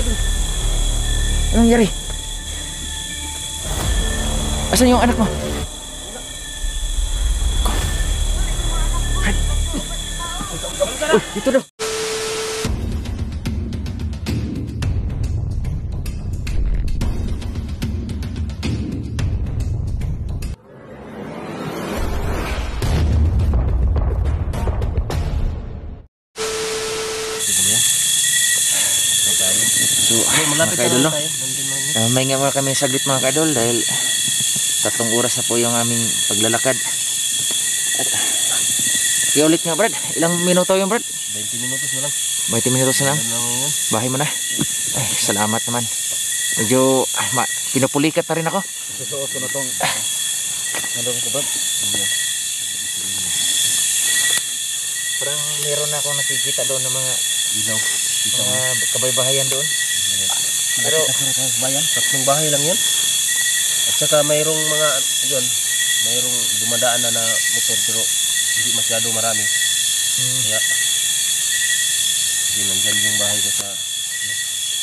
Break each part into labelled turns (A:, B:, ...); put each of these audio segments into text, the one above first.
A: idol.
B: Anong nangyari? Asan yung anak mo? Uy, dito daw. So,
A: Malapit
B: mga kaidol, no?
A: tayo.
B: May nga muna kami saglit mga kaidol dahil 3 oras na po yung aming paglalakad. At kaya ulit nga Brad, ilang minuto yung Brad?
A: 20 minutos na lang.
B: 20 minutos na lang?
A: Yun.
B: Bahay mo na? Ay, salamat naman. Medyo pinupulikat na rin ako.
A: Susuot ko na tong nandun ko Brad.
B: Parang meron na akong nakikita doon ng mga
A: Ilaw.
B: kabaybahayan doon.
A: Pero sa bayan, 3 bahay lang yun. At saka mayroong mga yun, mayroong dumadaan na motor pero hindi masyado marami. Kaya hindi nandyan yung bahay ko sa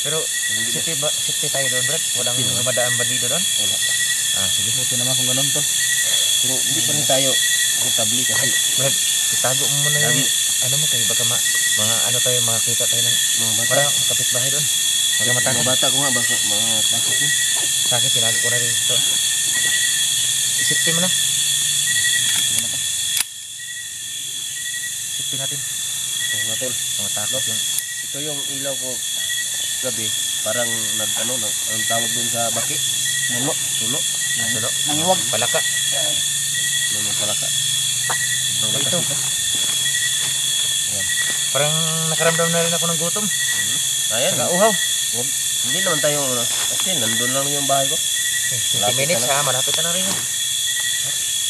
B: Pero safety tayo doon Brad? Walang dumadaan ba dito doon?
A: wala.
B: Sige.
A: Buti naman kung ganun to. Pero hindi pa rin tayo komportable kasi
B: Brad, itago mo muna yung ano mo kayo baka mga ano tayo makakita tayo ng
A: mga bata.
B: parang kapitbahay doon. Baka
A: Mga
B: matakot.
A: bata ko nga baka matakot yun.
B: Sa akin tinago ko na rin ito. Safety mo na. Safety natin.
A: So, nga tol,
B: Mga takot yung
A: ito yung ilaw ko gabi, parang ang tawag doon sa baki. Nulo, tulo.
B: nasulo.
A: Nangiwag.
B: Palaka.
A: Nung palaka. Sobrang
B: Ito.
A: lakas ito.
B: Parang nakaramdam na rin ako ng gutom.
A: Ayan.
B: Saka uhaw.
A: Hindi naman tayo, kasi nandun lang yung bahay ko.
B: 20 minutes ha, malapit na rin yun.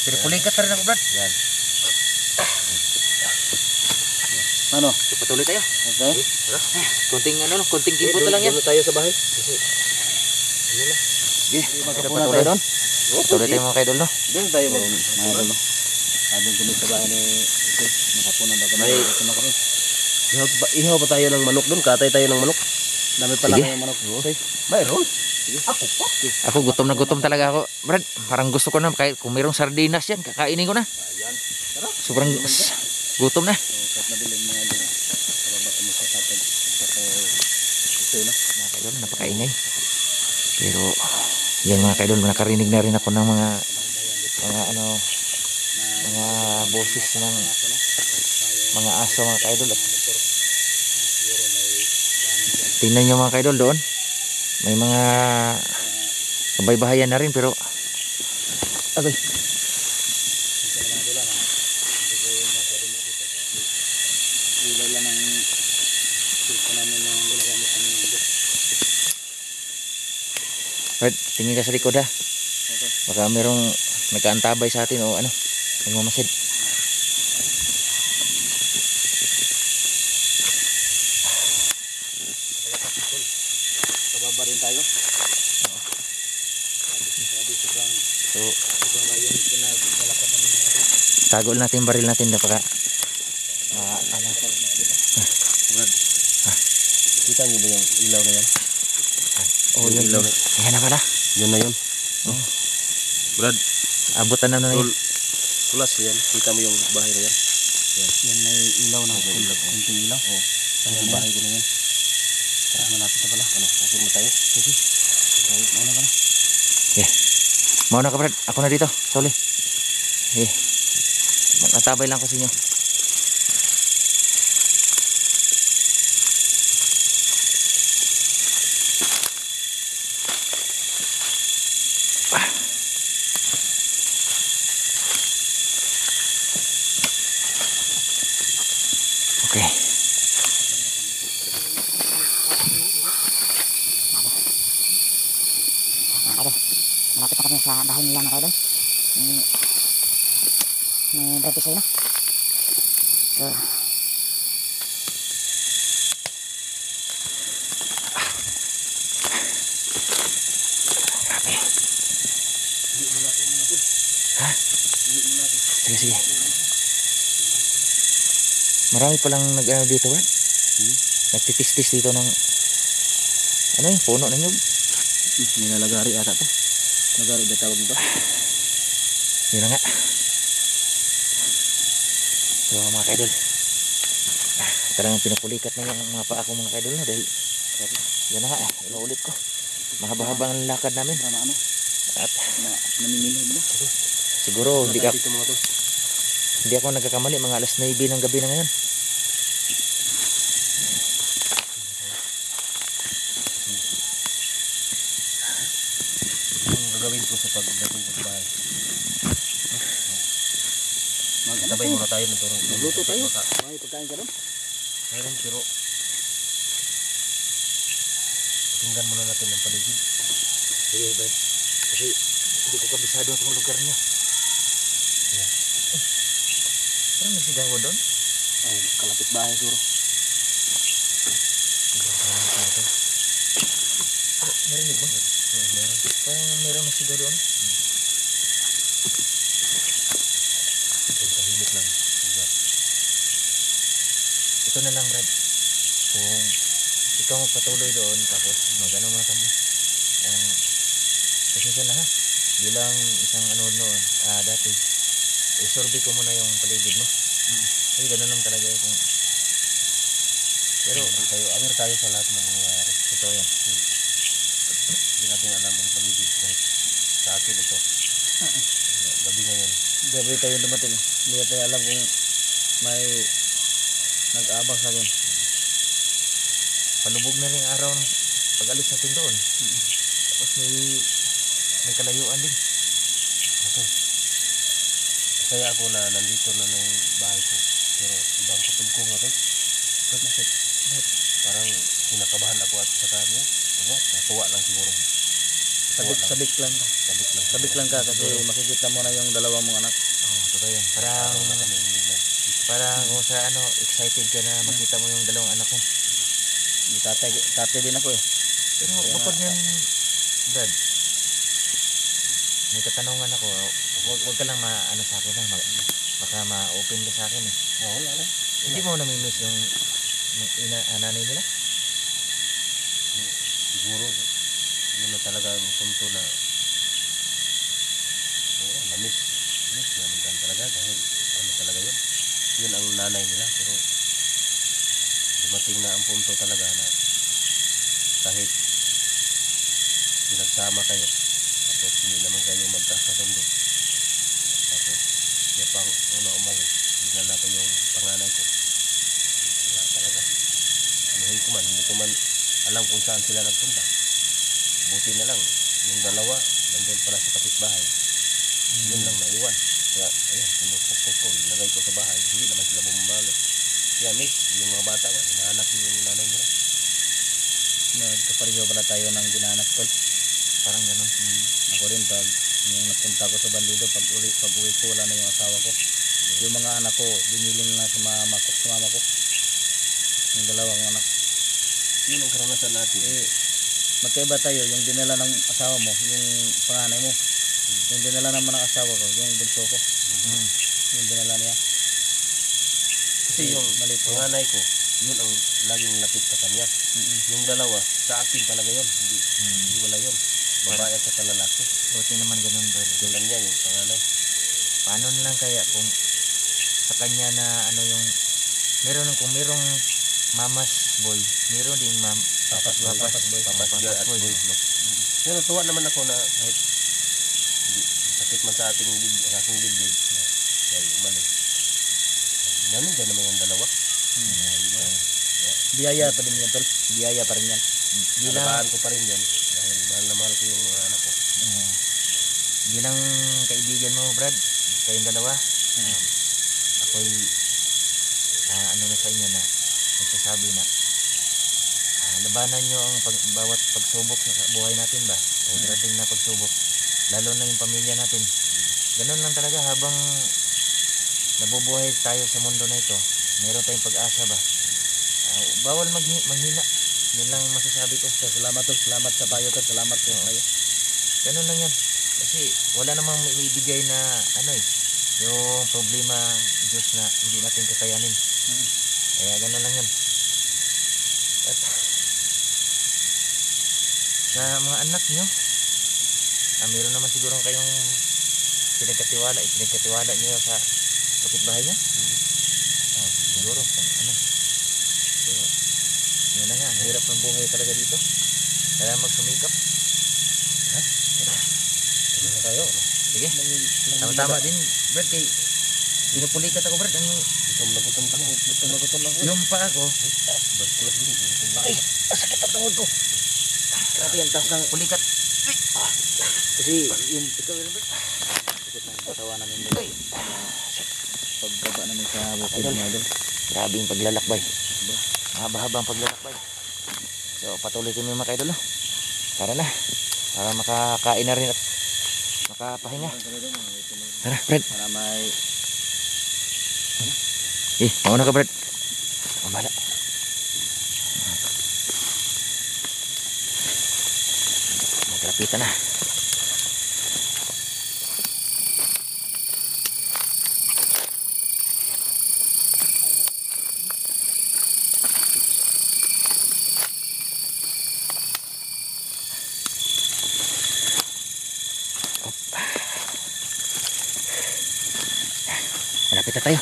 B: Pero pulikat na rin ako Brad.
A: Yan. Ano?
B: Patuloy tayo.
A: Okay.
B: Konting kimpot na lang yan.
A: Doon tayo sa bahay. Kasi, ano na.
B: Patuloy doon. Patuloy tayo mga kaidol no.
A: Doon tayo mga ano. Doon kami sa bahay ni ito. Nakapunan ba kami? Ihaw pa tayo ng manok doon. Katay tayo ng manok. Dami pala
B: Sige.
A: kayong manok. Mayroon.
B: Ako gutom na gutom talaga ako Brad. Parang gusto ko na kahit kung mayroong sardinas yan kakainin ko na. Sobrang gutom na.
A: Kahit madilim mga doon. Kababa kami sa tatag. Ito na.
B: Mga kaidol napakaingay. Pero yan mga kaidol nakarinig na rin ako ng mga boses ng mga aso mga kaidol. Tingnan nyo mga kaidol doon. May mga kabaybahayan na rin pero agay. Right, tingin ka sa likod ha. Baka merong nagkaantabay sa atin o ano, nagmamasid.
A: Kababa rin tayo.
B: So, tago natin yung baril natin baka
A: Kita niyo ba yung ilaw na yan?
B: oh
A: Yung
B: yun,
A: ilaw na
B: yan na pala.
A: yun na yun. Brad,
B: Abutan na yun.
A: tulas yan. Kita mo yung bahay na yan. Yan may ilaw na. Kunting ilaw. Oo. Yung bahay ko na yan. Tara, malapit na pala. Ano, okay mo tayo? Sige. Mauna ka na.
B: Yeah. Mauna ka Brad, ako na dito, Soli. Yeah. Magkatabay lang kasi nyo. Okay.
C: Malapit na kami sa bahay nila mga kaidol. May bread sa'yo na. So,
B: Grabe. Ha? Sige, sige. Marami palang nag-ano dito, Brad. Nagtitis-tis dito ng Ano yung puno ng nyug?
A: Nilalagari ata to. Lagari ba tawag nito?
B: Yun na nga. So mga kaidol, talagang pinupulikat na yung mga paa ko mga kaidol no, dahil yan na nga, inuulit ko. Mahaba-habang ang lakad namin.
A: Na ano?
B: At
A: Naninilid na.
B: siguro hindi
A: Dito mga tol.
B: ako nagkakamali, mga alas 9 ng gabi na ngayon.
A: Ang gagawin ko sa pagdating ko sa bahay. Sabay muna tayo ng turong. Magluto tayo. May pagkain ka doon? Mayroon pero tingnan muna natin ang paligid.
B: Sige Brad, kasi hindi ko kabisado itong lugar niya.
A: Ayan.
B: Parang may sigaw doon.
A: Ay, kalapit bahay siguro.
B: Narinig mo?
A: Meron.
B: Parang meron na sigaw doon.
A: Tahimik lang.
B: Ito na lang Brad, kung ikaw magpatuloy doon tapos magano mo kami, pasensya na ha, bilang isang ano noon, dati isurvey ko muna yung paligid mo. Kasi ganun lang talaga kung pero
A: Hindi tayo, aware tayo sa lahat ng nangyayari.
B: totoo yan.
A: Hindi natin alam ang paligid. Kahit sa akin ito. Gabi ngayon. Gabi tayo dumating. Hindi natin alam kung may nag-aabang sa akin.
B: Palubog na rin ang araw ng pag-alis natin doon. Tapos may kalayuan din.
A: Okay. Kaya ako na nandito na ng bahay ko. Pero ibang kutub ko nga to. Bakit? Parang kinakabahan ako at saka niya. Natuwa lang siguro. Sabik lang. Sabik lang ka kasi makikita mo na yung dalawang mong anak.
B: Oh, totoo yan. Parang kung sa ano, excited ka na makita mo yung dalawang anak mo.
A: Tatay din ako eh.
B: Pero
A: Kaya
B: bukod
A: nga,
B: yan, Brad, may katanungan ako. Wag ka lang ano sa akin ha. Baka ma-open ka sa akin eh.
A: wala na.
B: Hindi mo namimiss yung nanay nila?
A: Siguro, yun na talaga ang punto na na-miss namin talaga dahil ano talaga yun. Yun ang nanay nila pero dumating na ang punto talaga na kahit pinagsama kayo tapos hindi naman kayo magkakasundo tapos siya pang una umalis dinala ko yung panganay ko wala talaga anuhin ko man hindi ko man alam kung saan sila nagpunta buti na lang yung dalawa nandun pala sa kapitbahay yun lang naiwan kaya ayun pinupukpok ko ilagay ko sa bahay hindi naman sila bumabalik kaya miss yung mga bata nga hinahanap yung nanay nila nagkapareho pala tayo ng ginahanap tol
B: Parang ganun.
A: ako rin pag yung napunta ko sa bandido pag uwi ko wala na yung asawa ko yung mga anak ko binili na lang sa mama ko yung dalawang anak yun ang karanasan natin magkaiba tayo yung dinala ng asawa mo yung panganay mo yung dinala naman ng asawa ko yung bunso ko yung dinala niya kasi yung panganay ko yun ang laging lapit sa kanya yung dalawa sa akin talaga yun hindi wala yun babae at saka lalaki
B: Buti naman ganun, Brad.
A: sa kanya yung panganay
B: Paano na lang kaya kung sa kanya na ano yung kung merong mama's boy, meron ding
A: papas girl at boy no? Pero natuwa naman ako na kahit sakit man sa ating dibdib na siya umalis nandiyan naman yung dalawa biyaya pa din yan tol biyaya pa rin yan alagaan ko pa rin yan dahil mahal na mahal ko yung mga anak ko
B: bilang kaibigan mo, Brad, kayong dalawa, ako'y ano na sa inyo na nagsasabi na labanan nyo ang bawat pagsubok sa buhay natin ba o darating na pagsubok lalo na yung pamilya natin. Ganun lang talaga habang nabubuhay tayo sa mundo na ito, meron tayong pag-asa ba. Bawal manghina, yun lang masasabi ko. Salamat sa payo to, salamat sa payo. Ganun lang yan kasi wala namang maibigay na ano yung problema Diyos na hindi natin kakayanin. Kaya ganun lang yan. At sa mga anak nyo. Meron naman siguro kayong pinagkatiwala nyo sa kapitbahay nyo. Siguro kung ano. So, yun na nga, ang hirap ng buhay talaga dito. Kaya magsumikap.
A: Ano na tayo?
B: Sige, tama-tama din, Brad, kay pinupulikat ako, Brad.
A: Gutom na gutom ako.
B: Yung pa ako,
A: Ay, sakit ang tawag ko. Grabe ang taas ng
B: pulikat.
A: kasi yung ikaw yun ba? Sakit ng katawan namin dito. Pagbaba namin sa bukid
B: Idol.
A: mga idol.
B: Grabe yung paglalakbay. Mahaba-haba ang paglalakbay. So patuloy kami mga kaidol. Tara na. Para makakain na rin at makapahinga. Tara, Brad.
A: Para may
B: Mauna ka, Brad. Ang bala. Maglapitan na. Malapit na tayo.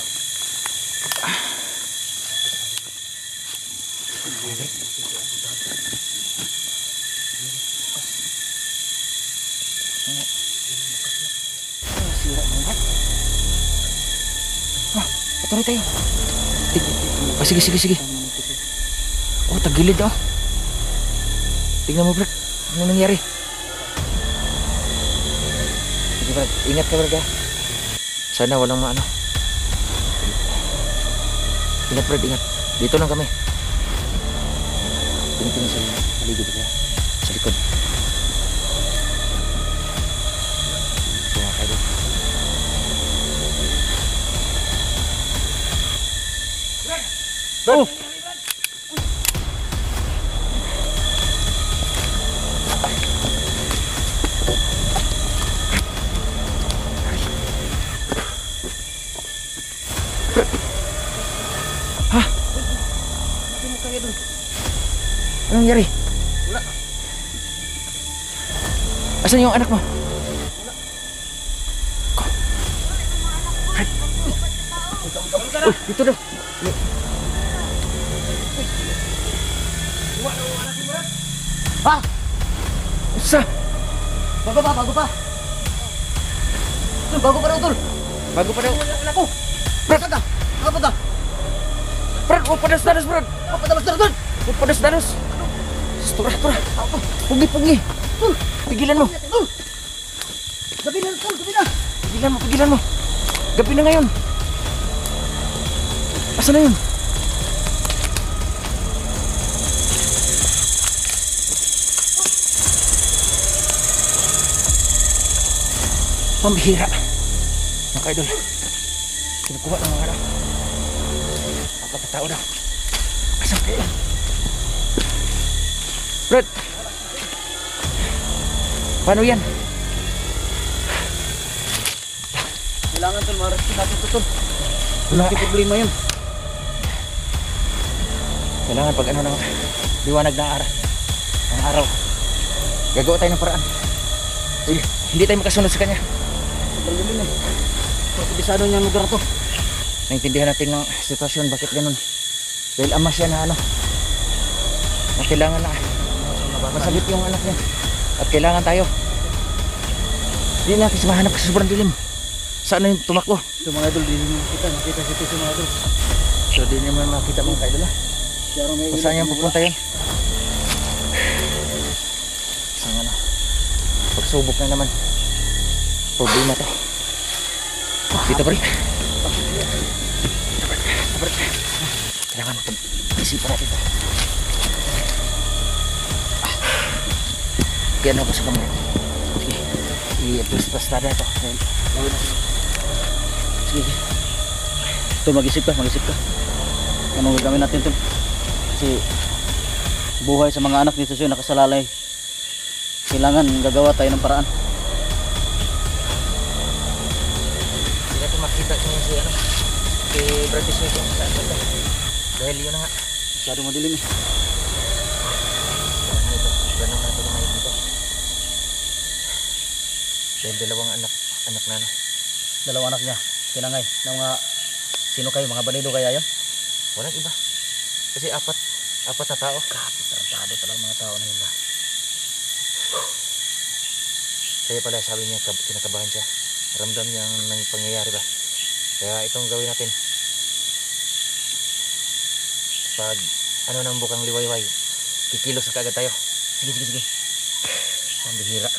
B: Patuloy tayo. Sige. Oh, tagilid oh. Tingnan mo, Brad. Ano nangyari? Sige, Brad. Ingat ka, Brad. Sana walang maano. Ingat, Brad. Ingat. Dito lang kami. Tingin sa paligid niya. Sa likod. So, kayo. Oh! Anong nangyari?
A: Wala.
B: Asan yung anak mo? Uy, dito daw.
C: Ha?
B: Isa.
C: Bago pa. Bago pa daw, tol.
B: Bago pa daw.
C: Wala ko. Brad, ka? Nakapunta?
B: Brad, huwag padas-dados, Brad.
C: Papadabas na tol.
B: Huwag padas-dados. Tura. Pugi. Pigilan mo.
C: Gabi na, tol. Gabi na.
B: Pigilan mo. Gabi na ngayon. Asan na yun? Pambihira. Mga kaidol. Kinukuha ng mga tao daw. Asan kayo? Brad! Paano yan?
A: kailangan tol, ma-rescue natin to tol.
B: Wala.
A: Hindi problema yun.
B: Kailangan pag ano ng liwanag ng araw. Gagawa tayo ng paraan. Uy, hindi tayo makasunod sa kanya.
A: Sobrang galing eh. Kabisado niya ang lugar to.
B: Naintindihan natin ng sitwasyon, bakit ganun. Dahil ama siya na na kailangan na masagip yung anak niya. At kailangan tayo. Hindi natin mahanap kasi sobrang dilim. Saan na yung tumakbo?
A: Ito mga idol, di nyo nakita si Tito mga idol.
B: So di naman makita mga kaidol.
A: Pero may
B: Kung saan yung pupunta yun? Saan ano? Pagsubok na naman. Problema to. Dito pa rin. Kailangan pag-isipan natin ito. Kaya ano ko sa kamay. Sige. I-plus-plus na ito.
A: sige. Ito mag-isip ka. Anong gagawin natin tol? Kasi buhay sa mga anak dito siya nakasalalay. Kailangan gagawa tayo ng paraan.
B: Hindi natin makita kung si ano. Si Brad Isay kung saan ito. Dahil yun na nga.
A: Masyadong madilim eh.
B: Ganun natin na may dito. Dahil dalawang anak na ano.
A: Dalawang anak niya, tinangay. Na mga, sino kayo? Mga balido kaya yun?
B: Walang iba. Kasi apat na tao.
A: Grabe, tarantado talaga mga tao na yun ba?
B: Kaya pala sabi niya kinakabahan siya. Ramdam niya ang nang pangyayari ba. Kaya itong gawin natin. Pag ano nang bukang liwayway, kikilos na kaagad tayo.
A: Sige. Ang bihira.